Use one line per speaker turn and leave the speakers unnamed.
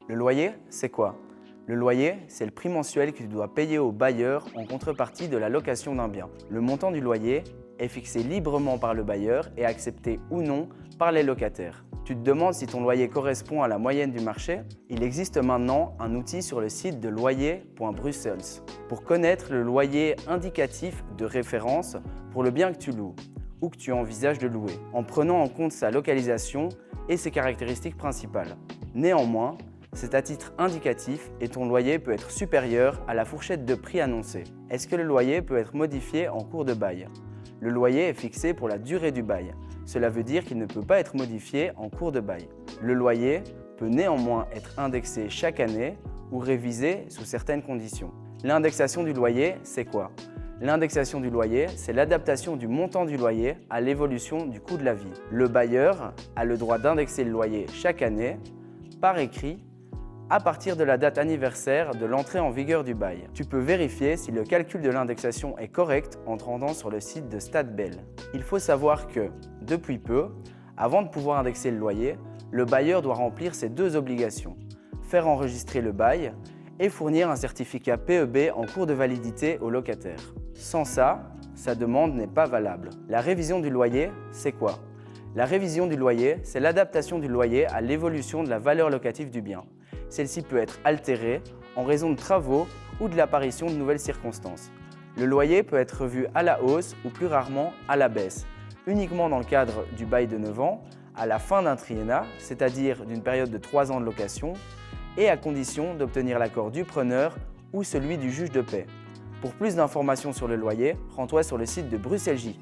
Le loyer, c'est quoi? Le loyer, c'est le prix mensuel que tu dois payer au bailleur en contrepartie de la location d'un bien. Le montant du loyer est fixé librement par le bailleur et accepté ou non par les locataires. Tu te demandes si ton loyer correspond à la moyenne du marché? Il existe maintenant un outil sur le site de loyer.brussels pour connaître le loyer indicatif de référence pour le bien que tu loues ou que tu envisages de louer, en prenant en compte sa localisation et ses caractéristiques principales. Néanmoins, c'est à titre indicatif et ton loyer peut être supérieur à la fourchette de prix annoncée. Est-ce que le loyer peut être modifié en cours de bail? Le loyer est fixé pour la durée du bail. Cela veut dire qu'il ne peut pas être modifié en cours de bail. Le loyer peut néanmoins être indexé chaque année ou révisé sous certaines conditions. L'indexation du loyer, c'est quoi? L'indexation du loyer, c'est l'adaptation du montant du loyer à l'évolution du coût de la vie. Le bailleur a le droit d'indexer le loyer chaque année, par écrit, à partir de la date anniversaire de l'entrée en vigueur du bail. Tu peux vérifier si le calcul de l'indexation est correct en te rendant sur le site de Stadtbel. Il faut savoir que, depuis peu, avant de pouvoir indexer le loyer, le bailleur doit remplir ses deux obligations: faire enregistrer le bail et fournir un certificat PEB en cours de validité au locataire. Sans ça, sa demande n'est pas valable. La révision du loyer, c'est quoi? La révision du loyer, c'est l'adaptation du loyer à l'évolution de la valeur locative du bien. Celle-ci peut être altérée en raison de travaux ou de l'apparition de nouvelles circonstances. Le loyer peut être revu à la hausse ou plus rarement à la baisse, uniquement dans le cadre du bail de 9 ans, à la fin d'un triennat, c'est-à-dire d'une période de 3 ans de location, et à condition d'obtenir l'accord du preneur ou celui du juge de paix. Pour plus d'informations sur le loyer, rends-toi sur le site de Bruxelles J.